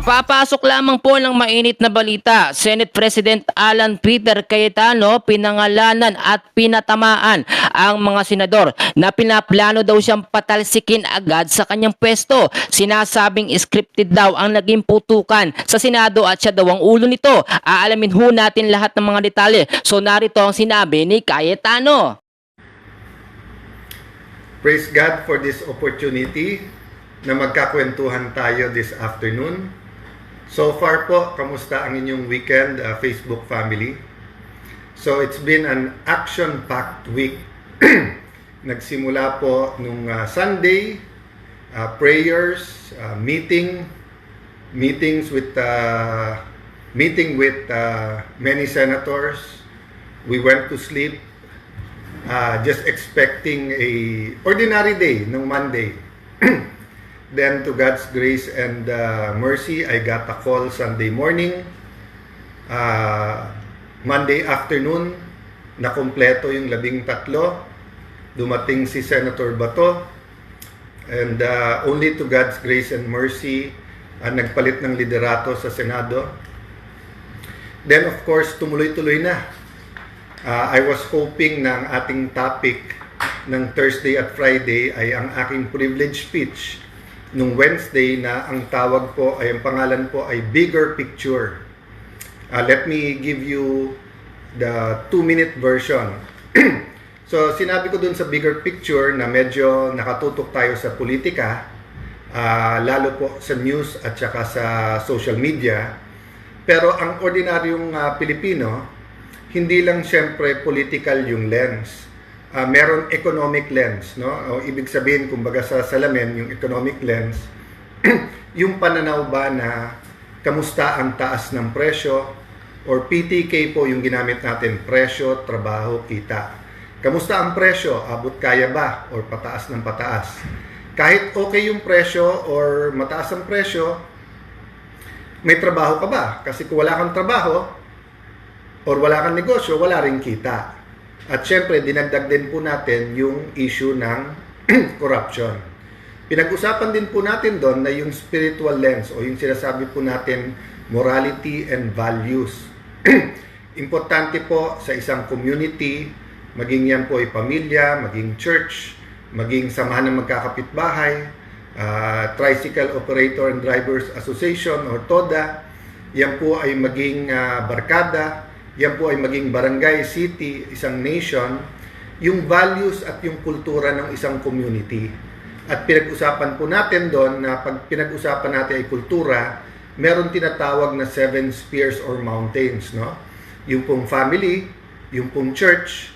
Kapapasok lamang po ng mainit na balita, Senate President Alan Peter Cayetano pinangalanan at pinatamaan ang mga senador na pinaplano daw siyang patalsikin agad sa kanyang pwesto. Sinasabing scripted daw ang naging putukan sa Senado at siya daw ang ulo nito. Aalamin ho natin lahat ng mga detalye. So narito ang sinabi ni Cayetano. Praise God for this opportunity na magkakwentuhan tayo this afternoon. So far po, kamusta ang inyong weekend, Facebook family? So it's been an action-packed week. Nagsimula po nung Sunday, prayers, meeting with many senators. We went to sleep just expecting a ordinary day nung Monday. Then to God's grace and mercy, I got a call Sunday morning. Monday afternoon, nakumpleto yung 13. Dumating si Senator Bato. And only to God's grace and mercy, nagpalit ng liderato sa Senado. Then of course, tumuloy-tuloy na. I was hoping na ang ating topic ng Thursday at Friday ay ang aking privilege speech nung Wednesday na ang tawag po ay, ang pangalan po ay Bigger Picture. Let me give you the 2-minute version. So sinabi ko dun sa Bigger Picture na medyo nakatutok tayo sa politika, lalo po sa news at saka sa social media. Pero ang ordinaryong Pilipino, hindi lang siyempre political yung lens. Meron economic lens, no? O ibig sabihin, kumbaga sa salamin, yung economic lens, yung pananaw ba na kamusta ang taas ng presyo, or PTK po yung ginamit natin, presyo, trabaho, kita. Kamusta ang presyo? Abot kaya ba? Or pataas ng pataas? Kahit okay yung presyo or mataas ang presyo, may trabaho ka ba? Kasi kung wala kang trabaho, or wala kang negosyo, wala rin kita. At syempre, dinagdag din po natin yung issue ng corruption. Pinag-usapan din po natin doon na yung spiritual lens o yung sinasabi po natin morality and values. Importante po sa isang community, maging yan po ay pamilya, maging church, maging samahan ng magkakapitbahay, Tricycle Operator and Drivers Association or TODA, yan po ay maging barkada, yan po ay maging barangay, city, isang nation, yung values at yung kultura ng isang community. At pinag-usapan po natin doon na pag pinag-usapan natin ay kultura, meron tinatawag na 7 spheres or mountains, no? Yung pong family, yung pong church,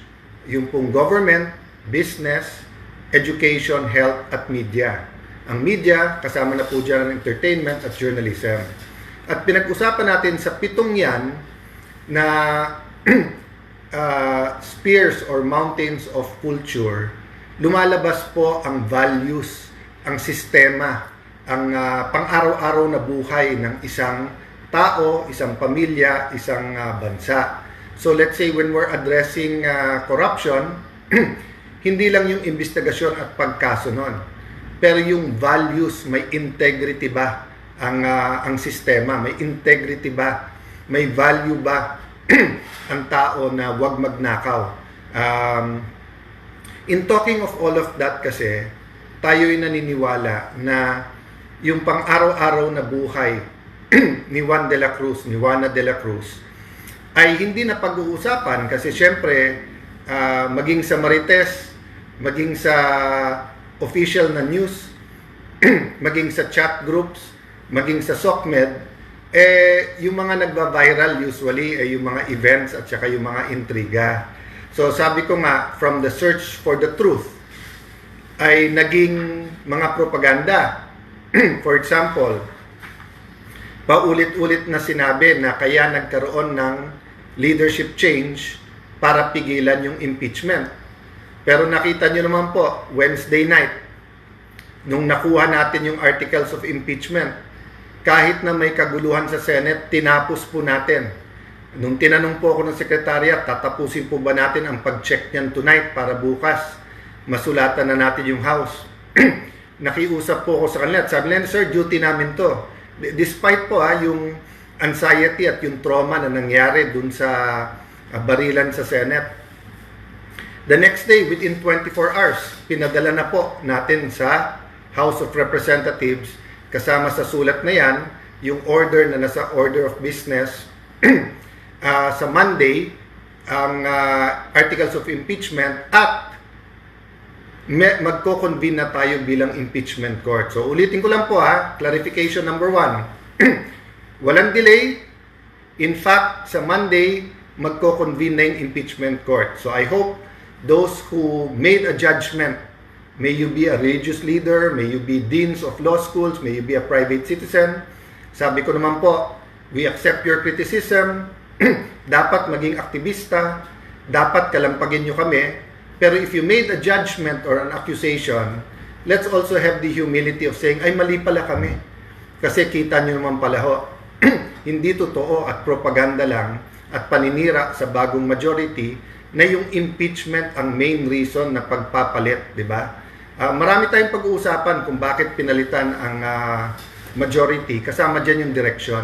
yung pong government, business, education, health, at media. Ang media, kasama na po dyan ang entertainment at journalism. At pinag-usapan natin sa 7 yan, na spheres or mountains of culture, lumalabas po ang values, ang sistema, ang pang-araw-araw na buhay ng isang tao, isang pamilya, isang bansa. So let's say when we're addressing corruption, hindi lang yung investigasyon at pagkaso nun, pero yung values, may integrity ba ang sistema, may integrity ba, may value ba ang tao na wag magnakaw. In talking of all of that kasi, tayo'y naniniwala na yung pang-araw-araw na buhay ni Juana de la Cruz, ay hindi na pag-uusapan kasi syempre, maging sa Marites, maging sa official na news, maging sa chat groups, maging sa SOCMED, yung mga nagba-viral usually ay yung mga events at saka yung mga intriga. So sabi ko nga, from the search for the truth ay naging mga propaganda. For example, paulit-ulit na sinabi na kaya nagkaroon ng leadership change para pigilan yung impeachment. Pero nakita nyo naman po, Wednesday night, nung nakuha natin yung articles of impeachment, kahit na may kaguluhan sa Senate, tinapos po natin. Nung tinanong po ako ng Secretariat, tatapusin po ba natin ang pag-check niyan tonight para bukas masulatan na natin yung House? Nakiusap po ako sa kanila at sabi nila, sir, duty namin to. despite po yung anxiety at yung trauma na nangyari dun sa barilan sa Senate, the next day, within 24 hours, pinadala na po natin sa House of Representatives, kasama sa sulat na yan, yung order na nasa order of business. Sa Monday, ang articles of impeachment at magko-convene na tayo bilang impeachment court. So ulitin ko lang po clarification number 1. Walang delay. In fact, sa Monday, magko-convene na yung impeachment court. So I hope those who made a judgment, may you be a religious leader, may you be deans of law schools, may you be a private citizen. Sabi ko naman po, we accept your criticism. Dapat maging aktivista, dapat kalampagin nyo kami. Pero if you made a judgment or an accusation, let's also have the humility of saying, ay mali pala kami. Kasi kita nyo naman pala ho, hindi totoo at propaganda lang at paninira sa bagong majority na yung impeachment ang main reason na pagpapalit, di ba? Marami tayong pag-uusapan kung bakit pinalitan ang majority, kasama dyan yung direction.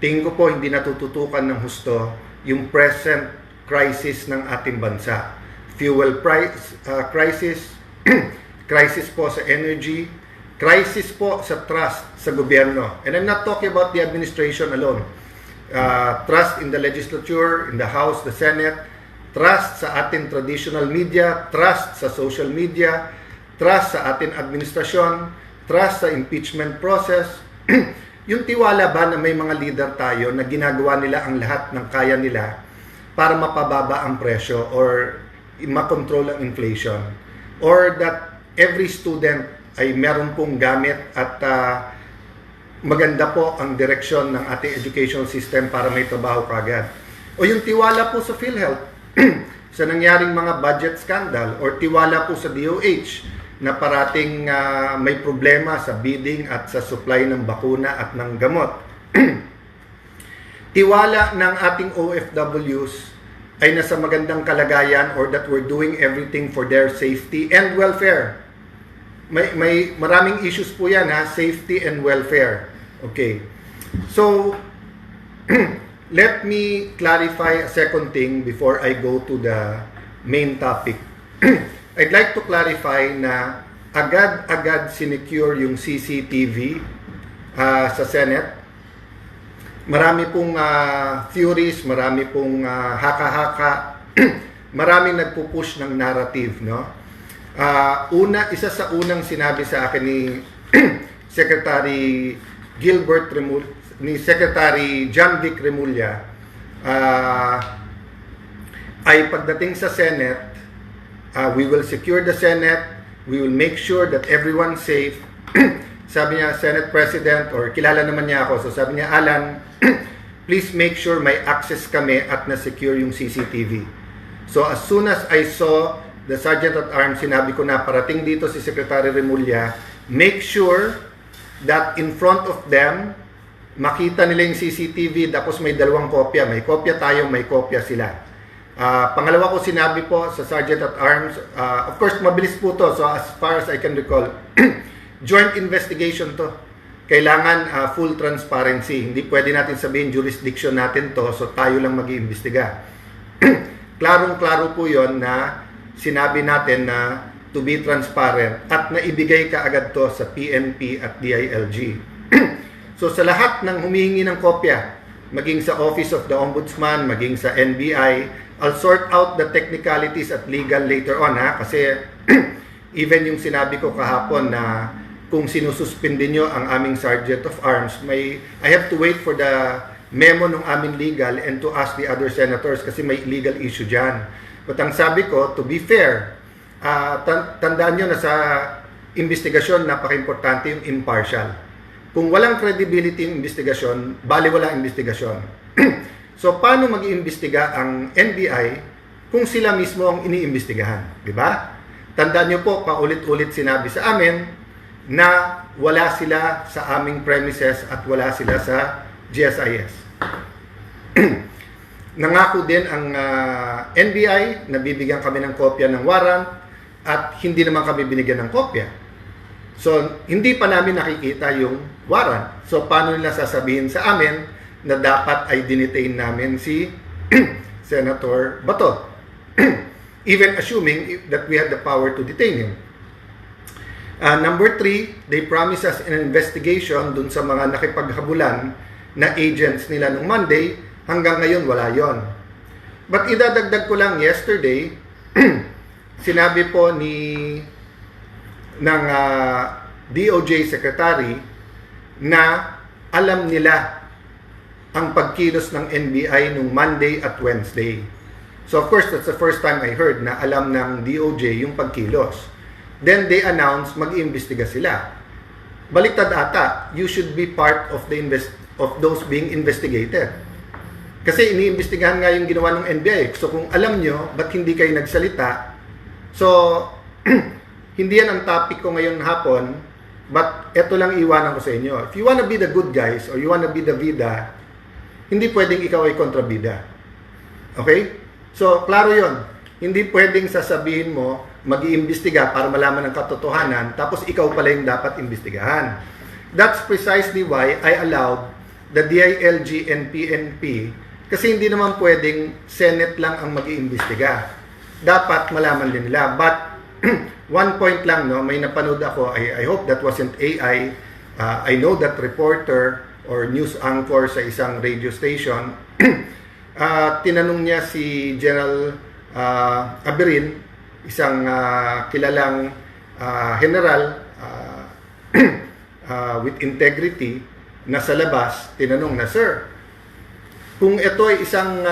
Tingin ko po hindi natututukan ng husto yung present crisis ng ating bansa. Fuel price crisis, crisis po sa energy, crisis po sa trust sa gobyerno. And I'm not talking about the administration alone. Trust in the legislature, in the House, the Senate, trust sa ating traditional media, trust sa social media, trust sa ating administrasyon, trust sa impeachment process. Yung tiwala ba na may mga leader tayo na ginagawa nila ang lahat ng kaya nila para mapababa ang presyo or makontrol ang inflation, or that every student ay meron pong gamit at maganda po ang direksyon ng ating educational system para may trabaho kagad. O yung tiwala po sa PhilHealth sa nangyaring mga budget scandal, or tiwala po sa DOH na parating may problema sa bidding at sa supply ng bakuna at ng gamot. Tiwala ng ating OFWs ay nasa magandang kalagayan, or that we're doing everything for their safety and welfare. May maraming issues po yan safety and welfare. Okay. So, let me clarify a second thing before I go to the main topic. I'd like to clarify na agad-agad sinecure yung CCTV sa Senate. Marami pong theories, marami pong haka-haka, maraming nagpupush ng narrative, no? Isa sa unang sinabi sa akin ni Secretary ni Secretary John Vic Remulla ay pagdating sa Senate, we will secure the Senate, we will make sure that everyone's safe. Sabi niya, Senate President, or kilala naman niya ako, so sabi niya, Alan, please make sure may access kami at na-secure yung CCTV. So as soon as I saw the Sergeant at Arms, sinabi ko na parating dito si Secretary Remulla, make sure that in front of them, makita nila yung CCTV, tapos may dalawang kopya. May kopya tayo, may kopya sila. Pangalawa ko sinabi po sa Sergeant at Arms, of course, mabilis po to, so as far as I can recall, joint investigation to. Kailangan full transparency. Hindi pwede natin sabihin jurisdiction natin to, so tayo lang mag-iimbestiga. Klarong-klaro po yon na sinabi natin na to be transparent at naibigay kaagad to sa PNP at DILG. So sa lahat ng humihingi ng kopya, maging sa Office of the Ombudsman, maging sa NBI, I'll sort out the technicalities at legal later on kasi even yung sinabi ko kahapon na kung sinususpindi nyo ang aming Sergeant of Arms, I have to wait for the memo ng aming legal and to ask the other senators kasi may legal issue dyan. But ang sabi ko, to be fair, tandaan nyo na sa investigasyon, napaka-importante yung impartial. Kung walang credibility yung investigasyon, bali walang investigasyon. So, paano mag-iimbestiga ang NBI kung sila mismo ang iniimbestigahan? Diba? Tandaan nyo po, paulit-ulit sinabi sa amin na wala sila sa aming premises at wala sila sa GSIS. Nangako din ang NBI na bibigyan kami ng kopya ng warrant at hindi naman kami binigyan ng kopya. So, hindi pa namin nakikita yung warrant. So, paano nila sasabihin sa amin na dapat ay dinetain namin si Senator Bato? Even assuming that we had the power to detain him. Number 3, they promised us an investigation dun sa mga nakipaghabulan na agents nila nung Monday. Hanggang ngayon, wala yon. But idadagdag ko lang, yesterday, sinabi po ng DOJ Secretary na alam nila ang pagkilos ng NBI nung Monday at Wednesday. So of course, that's the first time I heard na alam ng DOJ yung pagkilos. Then they announced mag-iimbestiga sila. Baliktad ata, you should be part of those being investigated. Kasi iniimbestigahan nga yung ginawa ng NBI. So kung alam nyo, ba't hindi kayo nagsalita? So, hindi yan ang topic ko ngayon hapon, but eto lang iwanan ko sa inyo. If you wanna be the good guys, or you wanna be the vida, hindi pwedeng ikaw ay kontrabida. Okay? So, klaro yon. Hindi pwedeng sasabihin mo, mag-iimbestiga para malaman ang katotohanan, tapos ikaw pala yung dapat imbestigahan. That's precisely why I allowed the DILG and PNP, kasi hindi naman pwedeng Senate lang ang mag-iimbestiga. Dapat malaman din nila. But, one point lang, no, may napanood ako, I hope that wasn't AI. I know that reporter or news anchor sa isang radio station, tinanong niya si General Aberin, isang kilalang general with integrity na sa labas, tinanong na, Sir, kung ito ay isang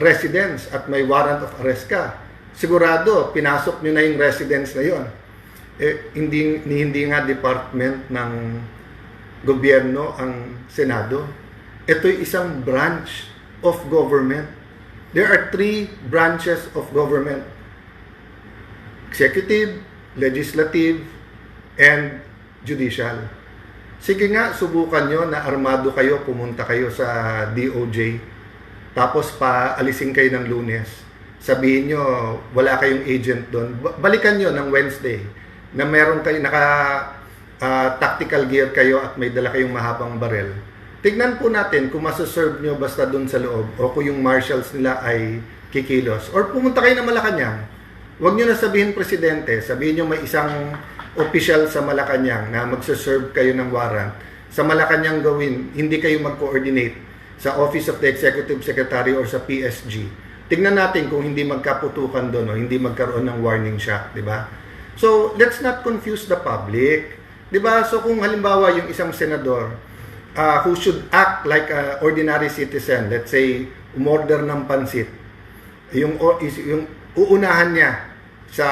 residence at may warrant of arrest ka, sigurado, pinasok nyo na yung residence na yon. Hindi nga department ng gobyerno ang Senado. Ito ay isang branch of government. There are 3 branches of government: executive, legislative, and judicial. Sige nga, subukan nyo na armado kayo, pumunta kayo sa DOJ, tapos paalisin kayo ng Lunes. Sabihin nyo, wala kayong agent doon. Balikan nyo ng Wednesday na meron kayo, tactical gear kayo at may dala kayong mahabang barel. Tignan po natin kung masaserve nyo basta doon sa loob o kung yung marshals nila ay kikilos. Or pumunta kayo na Malacanang. Huwag nyo na sabihin presidente, sabihin nyo may isang official sa Malacanang na magsaserve kayo ng warrant. Sa Malacanang gawin, hindi kayo mag-coordinate sa Office of the Executive Secretary or sa PSG. Tignan natin kung hindi magkaputukan doon o hindi magkaroon ng warning shot, di ba? So, let's not confuse the public. Di ba? So, kung halimbawa yung isang senador who should act like an ordinary citizen, let's say, umorder ng pansit, yung uunahan niya sa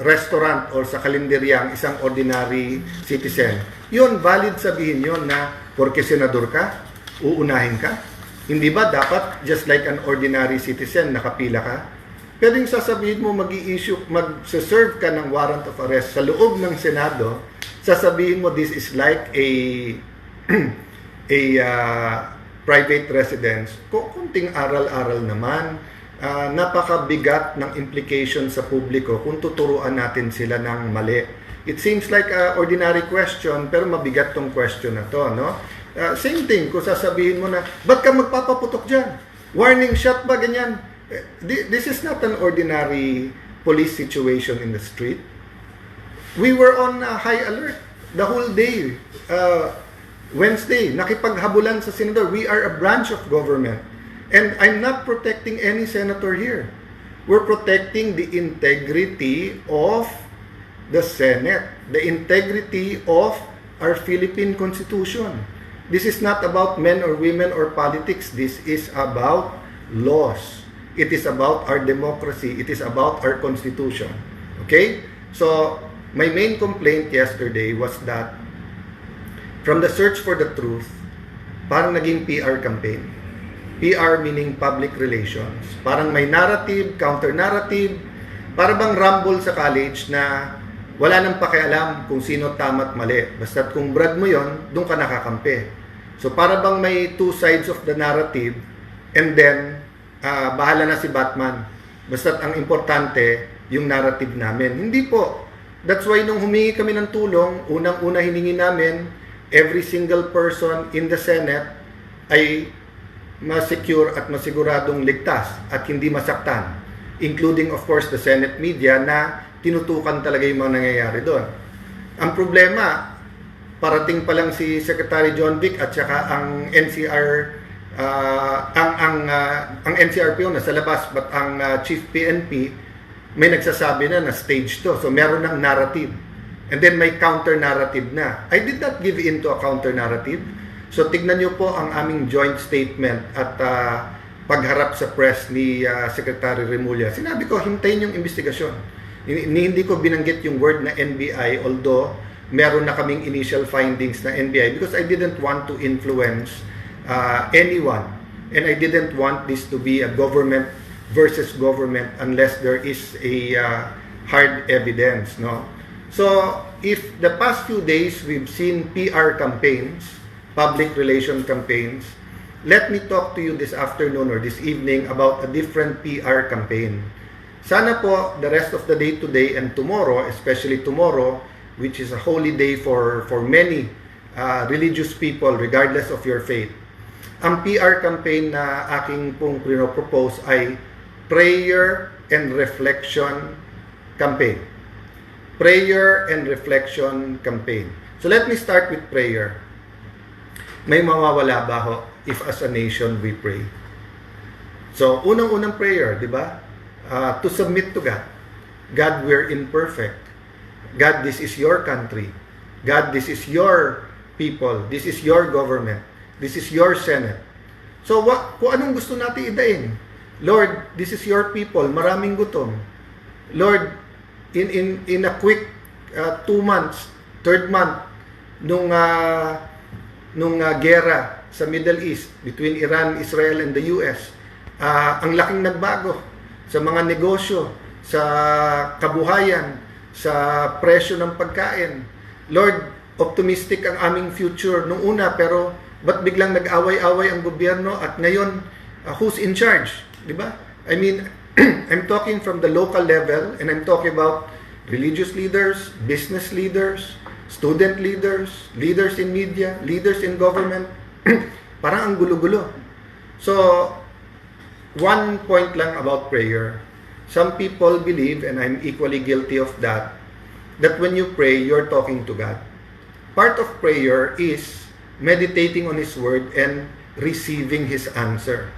restaurant or sa kalenderya ang isang ordinary citizen, yun, valid sabihin yun na porque senador ka, uunahin ka. Hindi ba dapat just like an ordinary citizen, nakapila ka? Pwedeng sasabihin mo mag-serve ka ng warrant of arrest sa loob ng Senado, sasabihin mo this is like a private residence. Kunting aral-aral naman. Napakabigat ng implication sa publiko kung tuturuan natin sila ng mali. It seems like an ordinary question, pero mabigat tong question na to, no? Same thing, kung sasabihin mo na, ba't ka magpapaputok dyan? Warning shot ba, ganyan? This is not an ordinary police situation in the street. We were on high alert the whole day. Wednesday, nakipaghabulan sa senador. We are a branch of government. And I'm not protecting any senator here. We're protecting the integrity of the Senate, the integrity of our Philippine Constitution. This is not about men or women or politics. This is about laws. It is about our democracy. It is about our Constitution. Okay? So, my main complaint yesterday was that from the search for the truth, parang naging PR campaign. PR meaning public relations. Parang may narrative, counter-narrative, para bang rumble sa college na wala nang pakialam kung sino tama at mali. Basta't kung brad mo yon, doon ka nakakampi. So para bang may 2 sides of the narrative and then bahala na si Batman. Basta't ang importante, yung narrative namin. Hindi po. That's why nung humingi kami ng tulong, unang-una hiningi namin, every single person in the Senate ay ma-secure at masiguradong ligtas at hindi masaktan. Including of course the Senate media na tinutukan talaga yung mga nangyayari doon. Ang problema, parating pa lang si Secretary John Vic at saka ang NCR ang NCRPO na sa labas, but ang Chief PNP may nagsasabi na stage to. So meron ng narrative. And then may counter narrative na. I did not give in to a counter narrative. So tignan niyo po ang aming joint statement at pagharap sa press ni Secretary Remulla. Sinabi ko, hintayin yung investigasyon. Hindi ko binanggit yung word na NBI, although meron na kaming initial findings na NBI, because I didn't want to influence anyone. And I didn't want this to be a government versus government unless there is a hard evidence. No? So, if the past few days we've seen PR campaigns, public relation campaigns, let me talk to you this afternoon or this evening about a different PR campaign. Sana po the rest of the day today and tomorrow, especially tomorrow, which is a holy day for many religious people regardless of your faith. Ang PR campaign na aking pong propose ay Prayer and Reflection Campaign. Prayer and Reflection Campaign. So let me start with prayer. May mawawala ba ho if as a nation we pray? So unang-unang prayer, di ba? To submit to God. God, we're imperfect. God, this is your country. God, this is your people. This is your government. This is your Senate. So, kung anong gusto natin idain? Lord, this is your people. Maraming gutom. Lord, in a quick 2 months, third month, nung gera sa Middle East between Iran, Israel, and the US, ang laking nagbago sa mga negosyo, sa kabuhayan, sa presyo ng pagkain. Lord, optimistic ang aming future nung una, pero ba't biglang nag-away-away ang gobyerno at ngayon, who's in charge? Diba? I mean, I'm talking from the local level and I'm talking about religious leaders, business leaders, student leaders, leaders in media, leaders in government. Parang ang gulo-gulo. So, one point lang about prayer. Some people believe, and I'm equally guilty of that when you pray, you're talking to God. Part of prayer is meditating on His Word and receiving His answer.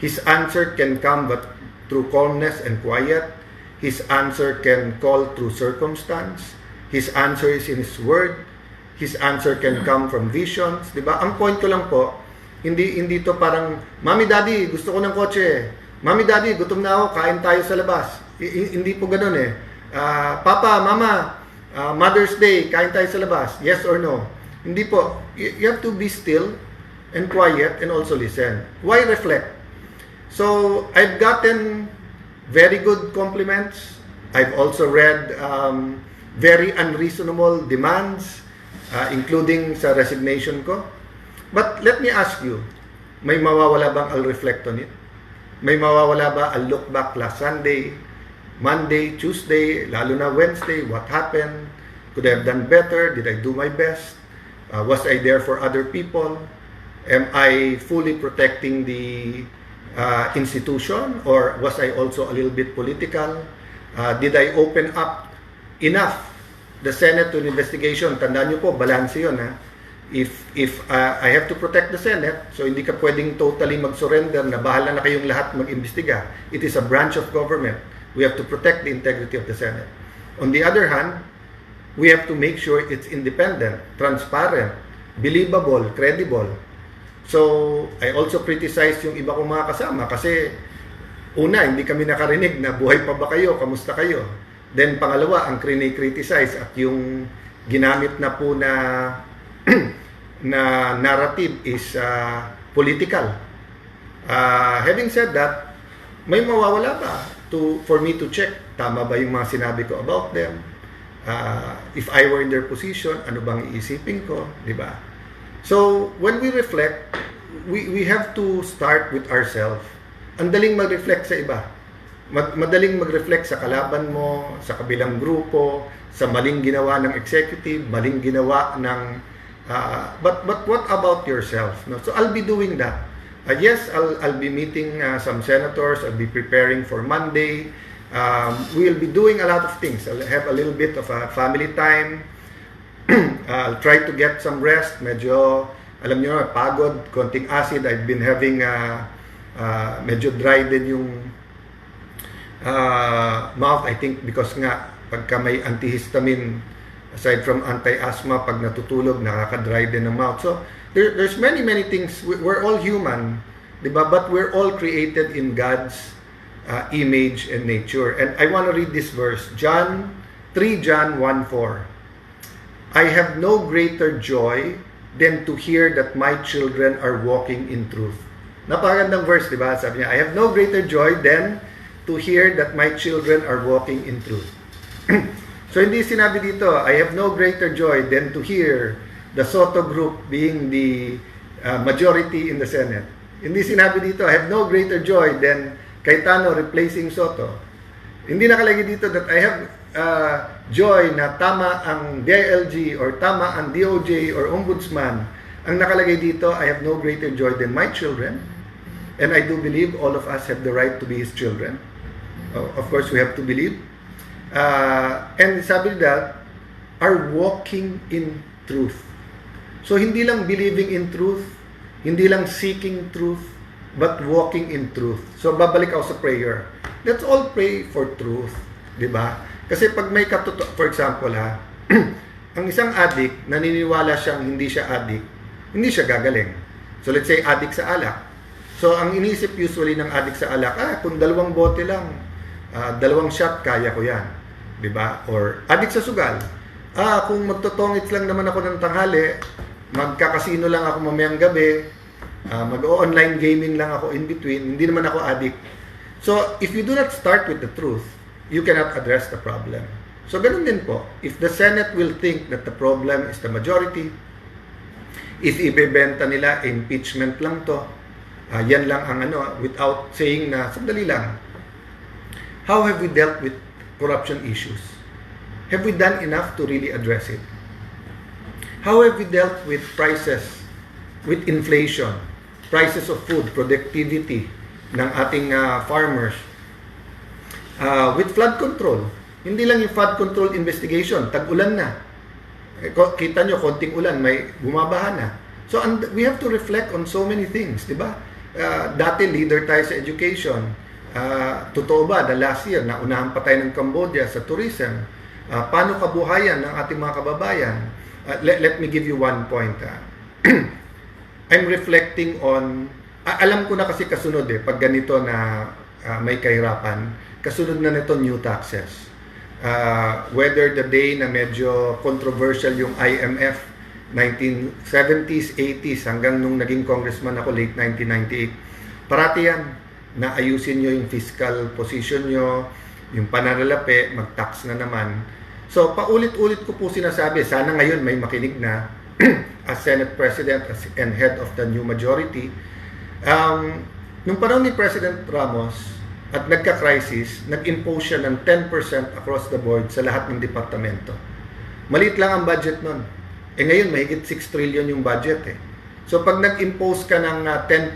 His answer can come but through calmness and quiet. His answer can call through circumstance. His answer is in His Word. His answer can come from visions. Diba? Ang point ko lang po, hindi to parang, Mami, Daddy, gusto ko ng kotse. Mami, Daddy, gutom na ako, kain tayo sa labas. Hindi po ganun eh. Papa, Mama, Mother's Day, kain tayo sa labas. Yes or no? Hindi po. You have to be still and quiet and also listen. Why reflect? So, I've gotten very good compliments. I've also read very unreasonable demands, including sa resignation ko. But let me ask you, may mawawala bang I'll reflect on it? May mawawala ba I'll look back last Sunday, Monday, Tuesday, lalo na Wednesday, what happened? Could I have done better? Did I do my best? Was I there for other people? Am I fully protecting the institution? Or was I also a little bit political? Did I open up enough the Senate to an investigation? Tandaan nyo po, balance yun. Ha? If I have to protect the Senate, so hindi ka pwedeng totally mag-surrender na bahala na kayong lahat mag-imbestiga. It is a branch of government. We have to protect the integrity of the Senate. On the other hand, we have to make sure it's independent, transparent, believable, credible. So, I also criticize yung iba kong mga kasama kasi una, hindi kami nakarinig na buhay pa ba kayo, kamusta kayo. Then pangalawa, ang criticize at yung ginamit na po na na narrative is political. Having said that, may mawawala ba for me to check tama ba yung mga sinabi ko about them? If I were in their position, ano bang iisipin ko, di ba? So, when we reflect, we have to start with ourselves. Ang daling mag-reflect sa iba. madaling mag-reflect sa kalaban mo, sa kabilang grupo, sa maling ginawa ng executive, maling ginawa ng but what about yourself? No? So I'll be doing that. Yes, I'll be meeting some senators. I'll be preparing for Monday. We'll be doing a lot of things. I'll have a little bit of a family time. I'll try to get some rest. Medyo, alam nyo, pagod, konting acid. I've been having medyo dry din yung mouth, I think, because nga pagka may antihistamine, aside from anti-asthma, pag natutulog, nakaka-dry din ang mouth. So there's many things. We're all human, diba? But we're all created in God's image and nature. And I want to read this verse, John 1:4. I have no greater joy than to hear that my children are walking in truth. Napakagandang verse, diba? Sabi niya, I have no greater joy than to hear that my children are walking in truth. So hindi sinabi dito, I have no greater joy than to hear the Soto group being the majority in the Senate. Hindi sinabi dito, I have no greater joy than Cayetano replacing Soto. Hindi nakalagay dito that I have joy na tama ang DILG or tama ang DOJ or Ombudsman. Ang nakalagay dito, I have no greater joy than my children. And I do believe all of us have the right to be His children. Of course, we have to believe. And sabi that, are walking in truth. So, hindi lang believing in truth, hindi lang seeking truth, but walking in truth. So, babalik ako sa prayer. Let's all pray for truth. Diba? Kasi pag may for example, ang isang addict, naniniwala siyang hindi siya addict, hindi siya gagaling. So, let's say, addict sa alak. So, ang inisip usually ng addict sa alak, kung 2 bote lang, 2 shot, kaya ko yan. Diba? Or addict sa sugal. Kung magtotongits lang naman ako ng tanghali, magkakasino lang ako mamayang gabi, mag-online gaming lang ako in between, hindi naman ako addict. So, if you do not start with the truth, you cannot address the problem. So, ganun din po. If the Senate will think that the problem is the majority, if ibebenta nila, impeachment lang to, yan lang ang without saying na, sandali lang, how have we dealt with corruption issues? Have we done enough to really address it? How have we dealt with prices, with inflation, prices of food, productivity ng ating farmers, with flood control? Hindi lang yung flood control investigation, tag-ulan na. Kita nyo, konting ulan, may bumabaha na. So, we have to reflect on so many things, di ba? Dati, leader tayo sa education. Totoo ba na last year, naunahan pa tayo ng Cambodia sa tourism? Paano kabuhayan ng ating mga kababayan? Let me give you one point. I'm reflecting on, alam ko na kasi kasunod pag ganito na may kahirapan, kasunod na nito new taxes. Whether the day na medyo controversial yung IMF, 1970s, 80s, hanggang nung naging congressman ako, late 1998, parati yan, na ayusin nyo yung fiscal position nyo, yung pananalapi, mag-tax na naman. So, paulit-ulit ko po sinasabi, sana ngayon may makinig na as Senate President and head of the new majority. Nung panahon ni President Ramos at nagka-crisis, nag-impose siya ng 10% across the board sa lahat ng departamento. Maliit lang ang budget nun. Ngayon, mahigit 6 trillion yung budget So, pag nag-impose ka ng 10%,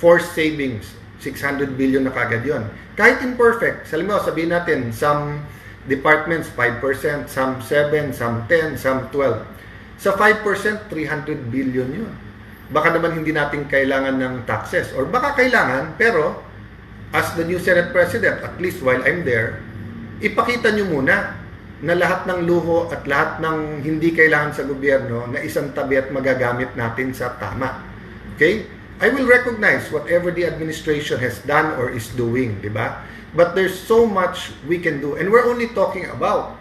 forced savings, 600 billion na kagad yun. Kahit imperfect, sabihin natin, some departments 5%, some 7, some 10, some 12. Sa 5%, 300 billion yun. Baka naman hindi natin kailangan ng taxes. Or baka kailangan, pero as the new Senate President, at least while I'm there, ipakita nyo muna na lahat ng luho at lahat ng hindi kailangan sa gobyerno na isang tabi at magagamit natin sa tama. Okay? I will recognize whatever the administration has done or is doing, di ba? But there's so much we can do. And we're only talking about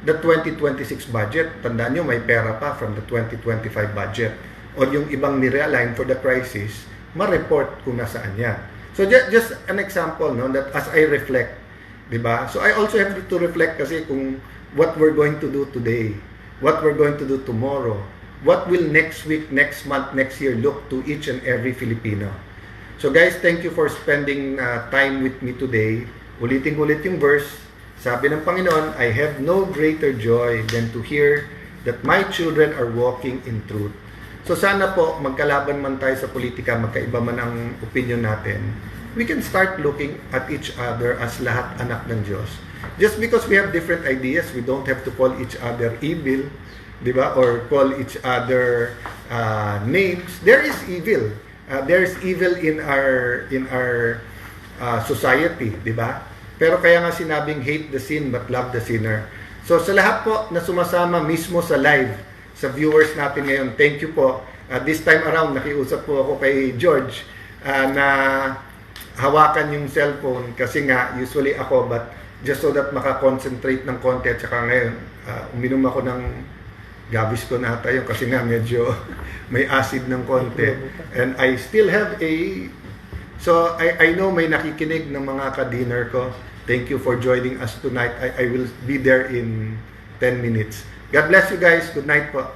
the 2026 budget. Tandaan nyo, may pera pa from the 2025 budget. O yung ibang nirealign for the crisis, ma-report kung nasaan yan. So just an example, no, that as I reflect, di ba? So I also have to reflect kasi kung what we're going to do today, what we're going to do tomorrow, what will next week, next month, next year look to each and every Filipino. So guys, thank you for spending time with me today. Ulitin-ulit yung verse. Sabi ng Panginoon, I have no greater joy than to hear that my children are walking in truth. So sana po, magkalaban man tayo sa politika, magkaiba man ang opinion natin, we can start looking at each other as lahat anak ng Diyos. Just because we have different ideas, we don't have to call each other evil, di ba? Or call each other names. There is evil. There is evil in our society, di ba? Pero kaya nga sinabing hate the sin but love the sinner. So sa lahat po na sumasama mismo sa live, sa viewers natin ngayon, thank you po. This time around, nakiusap po ako kay George na hawakan yung cellphone kasi nga usually ako, but just so that makakonsentrate ng konti. At saka ngayon, uminom ako ng gavis ko na tayo kasi nga medyo may acid ng konti. And I still have so I know may nakikinig ng mga ka-dinner ko. Thank you for joining us tonight. I will be there in 10 minutes. God bless you guys. Good night po.